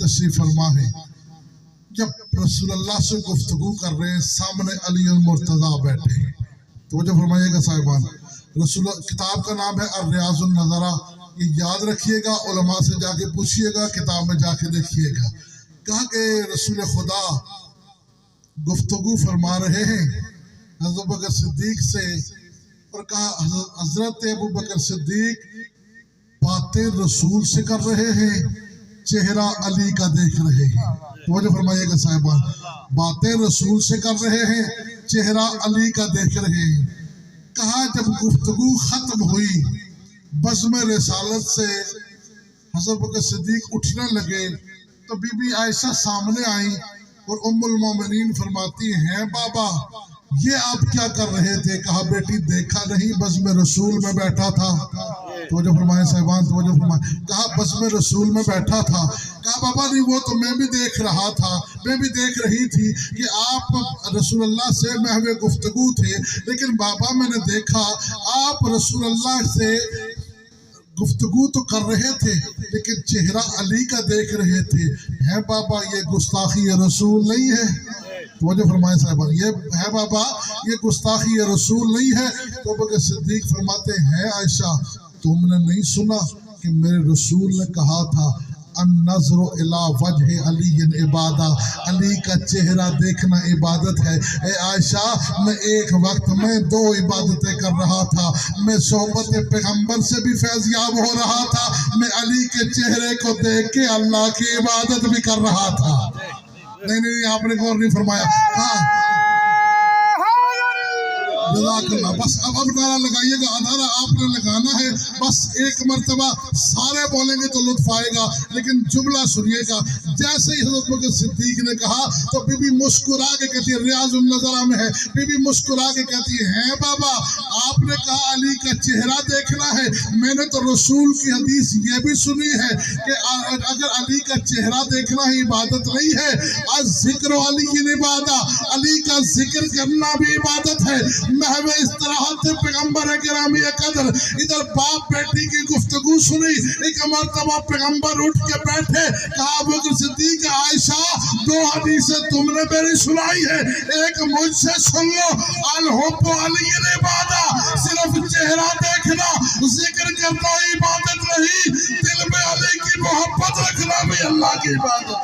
तशरीफ फरमा है। जब रसूलुल्लाह से गुफ्तगू कर रहे हैं, सामने अली और मुर्तजा बैठे हैं, तो जो फरमाइएगा साहिबान, रसूल किताब का नाम है अर्रियाजुन नज़रा, ये याद रखिएगा, उलमा से जाके पूछिएगा, किताब में जाके देखिएगा। कहा कि रसूल खुदा गुफ्तगू फरमा रहे हैं हज़रत बकर सिद्दीक से, और कहा हज़रत अबू बकर सिद्दीक बातें रसूल से कर रहे हैं, चेहरा अली का देख रहे हैं। तो जो फरमाइएगा साहिबान, बातें रसूल से कर रहे हैं, चेहरा अली का देख रहे हैं। कहा जब गुफ्तगू खत्म हुई, बज़्म रिसालत से हज़रत बकर सिद्दीक उठने लगे, तो बीबी आयशा सामने आई और उम्मुल मोमिनीन फरमाती हैं, बाबा ये आप क्या कर रहे थे? कहा बेटी देखा नहीं, बज़्म रसूल में बैठा था। तो जो फरमाए साहिबान, तो जो फरमाए, कहा बज़्म रसूल में बैठा था। कहा बाबा नहीं, वो तो मैं भी देख रहा था, मैं भी देख रही थी कि आप रसूलुल्लाह से महवे गुफ्तगू थे, लेकिन बाबा मैंने देखा आप रसूलुल्लाह से गुफ्तगू तो कर रहे थे, लेकिन चेहरा अली का देख रहे थे। है बाबा ये गुस्ताखी रसूल नहीं है? तो जो फरमाए साहिबान, ये है बाबा, ये गुस्ताखी रसूल नहीं है? तो बकर सिद्दीक फरमाते हैं, आयशा तुमने नहीं सुना कि मेरे रसूल ने कहा था अन्नज़्रु इला वजह अली इबादा, अली का चेहरा देखना इबादत है। ए आयशा, मैं एक वक्त में दो इबादतें कर रहा था, मैं सोहबत पैगंबर से भी फैज़याब हो रहा था, मैं अली के चेहरे को देख के अल्लाह की इबादत भी कर रहा था। नहीं, आपने गौर नहीं फरमाया। हाँ, बस अब नारा लगाइएगा, नारा आपने लगाना है, बस एक मर्तबा सारे बोलेंगे तो लुत्फ आएगा, लेकिन जुमला सुनिएगा। जैसे ही हज़रत बकर सिद्दीक ने कहा तो बीबी मुस्कुरा के कहती है, रियाजुन नज़रा में है, बीबी मुस्कुरा के कहती है बाबा आपने कहा अली का चेहरा देखना है, मैंने तो रसूल की हदीस ये भी सुनी है कि अगर अली का चेहरा देखना ही इबादत नहीं है, जिक्र अली की इबादत, अली का जिक्र करना भी इबादत है। महवे इस तरह से पैगंबर गिरामी कदर इधर बाप बेटी की गुफ्तगू सुनी, एक मर्तबा पैगंबर उठ के बैठे, कहा अबू बकर सिद्दीक आयशा दो हदीसें तुमने मेरी सुनाई है, एक मुझसे सुन लो, अल हुब्बु अली इबादत, सिर्फ चेहरा देखना जिक्र करना इबादत नहीं, दिल में अली की मोहब्बत रखना भी अल्लाह की इबादत।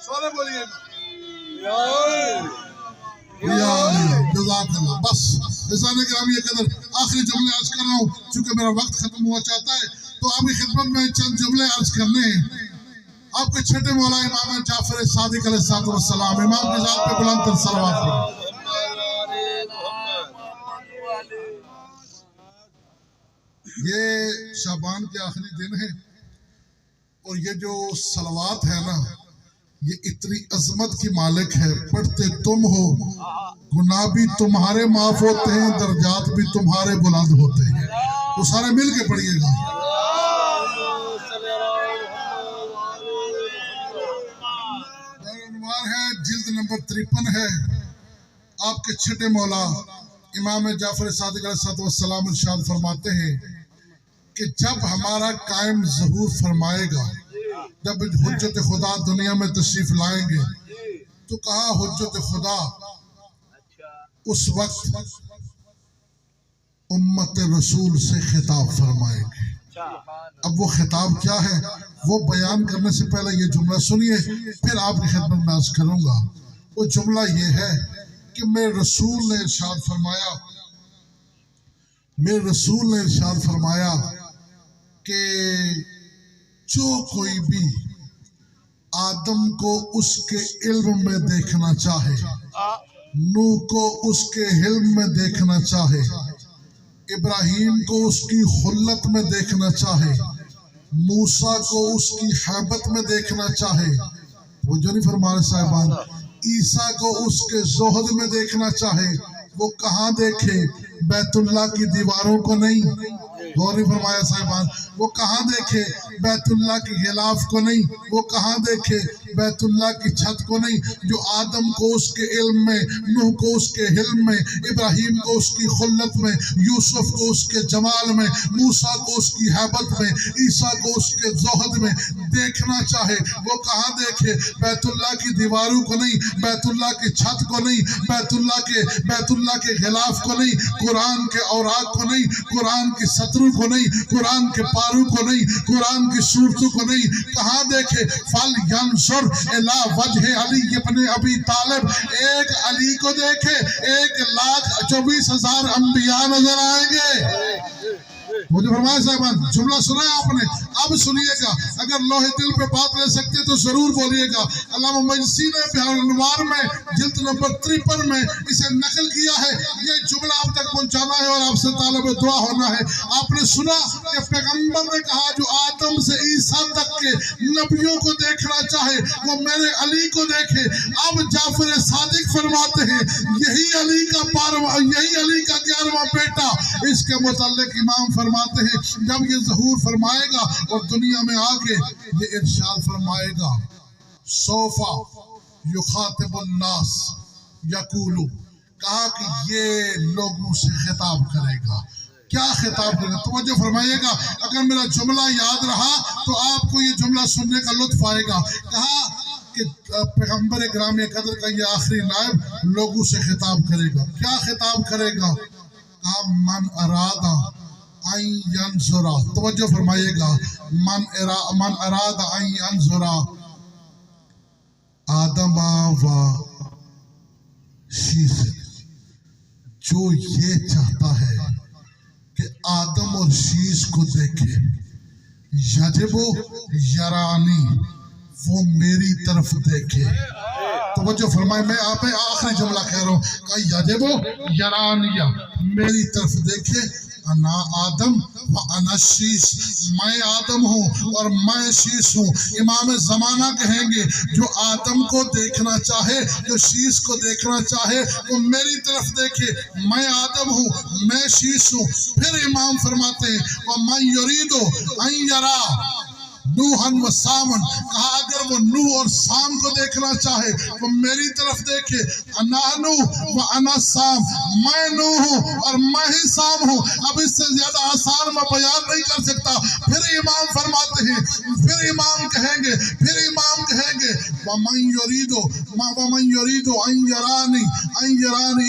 सारे बोलिएगा बस आखिरी जुमले अर्ज कर रहा हूँ, चूंकि मेरा वक्त खत्म हुआ चाहता है, तो आपकी खिदमत में चंद जुमले अर्ज करने हैं। आपके छठे मौला इमाम जाफर सादिक अलैहिस्सलाम, इमाम की जात पे बुलंद तर सलावत करो। ये शाबान के आखिरी दिन है, और ये जो सलवात है ना, ये इतनी अजमत की मालिक है, पढ़ते तुम हो, गुनाह भी तुम्हारे माफ होते हैं, दर्जात भी तुम्हारे बुलंद होते हैं। तो सारे मिल के पढ़िएगा। है जिल्द नंबर 53 है। आपके छठे मौला इमाम जाफर सादिक अलैहिस्सलाम इरशाद फरमाते हैं कि जब हमारा कायम ज़हूर फरमाएगा, जब हुज्जत खुदा दुनिया में तशरीफ लाएंगे, तो कहा हुज्जत खुदा उस वक्त उम्मत रसूल से खिताब फरमाएंगे। अब वो खिताब क्या है, वो बयान करने से पहले ये जुमला सुनिए, फिर आपकी खिदमत में अर्ज करूंगा। वो जुमला ये है कि मेरे रसूल ने इरशाद फरमाया, मेरे रसूल ने इरशाद फरमाया कि जो कोई भी आदम को उसके इल्म में देखना चाहे, नूह को उसके हिल्म में देखना चाहे, इब्राहीम को उसकी खुल्लत में देखना चाहे, मूसा को उसकी हैबत में देखना चाहे, वो जो नहीं फरमाए साहिबान, ईसा को उसके जोहद में देखना चाहे, वो कहाँ देखे? बैतुल्लाह की दीवारों को नहीं, गौरी फरमाया साहिबान, वो कहाँ देखे? बैतुल्लाह के गिलाफ को नहीं, वो कहाँ देखे? बैतुल्लाह की छत को नहीं, जो आदम को उसके इल्म में, नूह को उसके हिल्म में, इब्राहिम को उसकी खुल्लत में, यूसुफ को उसके जमाल में, मूसा को उसकी हैबत में, ईसा को उसके जोहद में देखना चाहे, वो कहाँ देखे? बैतुल्लाह की दीवारों को नहीं, बैतुल्लाह की छत को नहीं, बैतुल्लाह के खिलाफ को नहीं, कुरान के औराक को नहीं, कुरान की सतरों को नहीं, कुरान के पारों को नहीं, कुरान की सूरतों को नहीं, कहाँ देखे? फल यंसुर इला वजह अली इब्न अबी तालिब, एक अली को देखे 1,24,000 अंबिया नजर आएंगे। मुझे फरमाया साहबान, जुमला सुना है आपने? अब सुनिएगा, अगर लोहे दिल पे बात ले सकते तो जरूर बोलिएगा। अल्लामा मजसी ने बिहार में जिल्द नंबर 53 में इसे नकल किया है। ये जुमला आप तक पहुंचाना है और आपसे तालिब दुआ होना है। आपने सुना कि पैगंबर ने कहा, जो आदम से ईसा तक के नबियों को देखना चाहे वो मेरे अली को देखे। अब जाफर सादिक फरमाते हैं, यही अली का 11वां बेटा। इसके मुताल्लिक इमाम फरमाते हैं, जब ये ज़हूर फरमाएगा और दुनिया में आके ये इरशाद फरमाएगा, सोफा युखातिबुन नास यकूलु, कहा कि ये लोगों से खिताब करेगा। क्या खिताब करेगा? तवज्जो फरमाइएगा, अगर मेरा जुमला याद रहा तो आपको ये जुमला सुनने का लुत्फ आएगा। कहा कि पैगंबर ग्राम कदर का ये आखिरी नायब लोगों से खिताब करेगा। क्या खिताब करेगा? कहा मन अरादा यंजुरा, तवज्जो फरमाइएगा, मन अरादा यंजुरा आदमा व शीश, जो ये चाहता है कि आदम और शीश को देखे, यजबो यरानी, वो मेरी तरफ देखे। तवज्जो फरमाए, मैं आप आखिरी जुमला कह रहा हूँ, कहा यजबो यरानिया, मेरी तरफ देखे। अना आदम व अना शीश, मैं आदम हूँ और मैं शीश हूँ। इमाम ज़माना कहेंगे, जो आदम को देखना चाहे, जो शीश को देखना चाहे, वो मेरी तरफ देखे। मैं आदम हूँ, मैं शीश हूँ। फिर इमाम फरमाते हैं, वह मैं युरीदो अन यरा नूहन व सामन, कहा अगर वो नूह और साम को देखना चाहे वो मेरी तरफ देखे। अनानू व अना साम, मैं नूह हूँ और मैं ही साम हूँ। अब इससे ज्यादा आसान मैं बयान नहीं कर सकता। फिर इमाम फरमाते हैं, फिर इमाम कहेंगे वमन युरीदो अन यरानी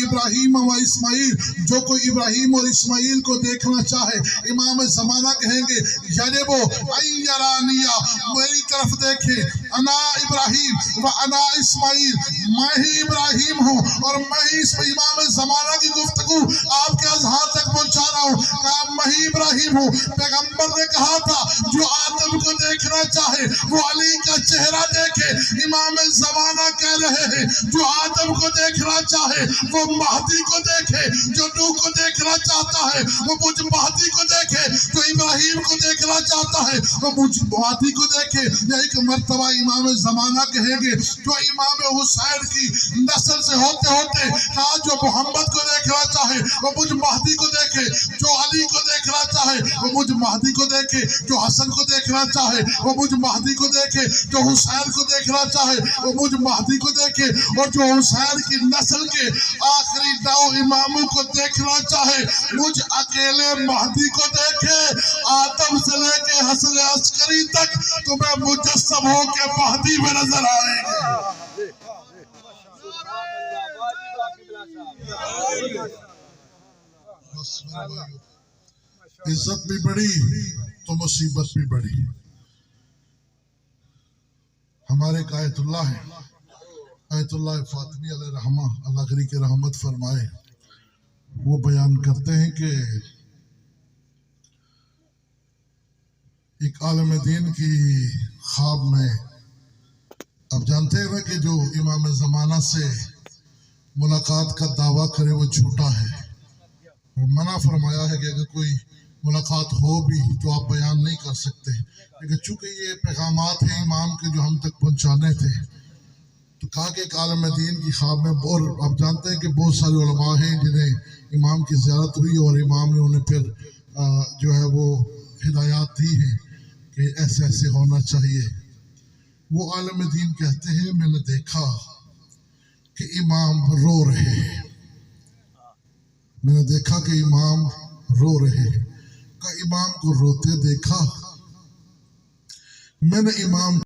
इब्राहिम व इस्माइल, जो कोई इब्राहिम और इस्माइल को देखना चाहे, इमाम ज़माना कहेंगे यजबो अन यरानी, मेरी तरफ देखे। अना इब्राहिम व अना इस्माइल, मैं ही इब्राहिम हूँ और मैं ही इमाम ज़माना की गुफ्तगू आपके अज़हार तक पहुँचा रहा हूँ। कहा मैं ही इब्राहिम हूँ। पैगंबर ने कहा था, जो आदम को देखना चाहे वो अली का चेहरा देखे। इमाम ज़माना कह रहे हैं, जो आदम को देखना चाहे वो महदी को देखे, जो नूह को देखना चाहता है वो मुझ महदी को देखे, जो इब्राहिम को देखना चाहता है वो मुझ महदी को देखे। एक मर्तबा इमाम ज़माना कहेंगे, जो इमाम हुसैन की नस्ल से होते होते कहा, जो मोहम्मद को देखना चाहे वो मुझ महदी को देखे, जो अली को देखना चाहे वो मुझ महदी को देखे, जो हसन को देखना चाहे वो मुझ महदी को देखे, जो हुसैन को देखना चाहे वो मुझ महदी को देखे, और जो हुसैन की नस्ल के आखिरी 9 इमामों को देखना चाहे मुझ अकेले महदी को देखे। आदम से लेके हसन अस्करी तक तुम्हें मुजस्सम होके महदी में नजर आएंगे। इज्जत भी बड़ी तो मुसीबत भी बड़ी। हमारे एक आयतुल्लाह है, आयतुल्लाह फातिमी अलैहि रहमा, अल्लाह करी के रहमत फरमाए, वो बयान करते हैं कि एक आलम दीन की ख्वाब में, अब जानते हैं ना कि जो इमाम ज़माना से मुलाकात का दावा करे वो झूठा है। और मना फरमाया है कि अगर कोई मुलाकात हो भी तो आप बयान नहीं कर सकते, लेकिन चूंकि ये पैगामात हैं इमाम के जो हम तक पहुंचाने थे, तो कहा कि एक आलम दीन की ख्वाब में, और आप जानते हैं कि बहुत सारे उलमा हैं जिन्हें इमाम की ज़ियारत हुई और इमाम ने उन्हें फिर जो है वो हिदायत दी है कि ऐसे ऐसे होना चाहिए। वो आलम दीन कहते हैं मैंने देखा कि इमाम रो रहे हैं, मैंने देखा कि इमाम रो रहे हैं, का इमाम को रोते देखा, मैंने इमाम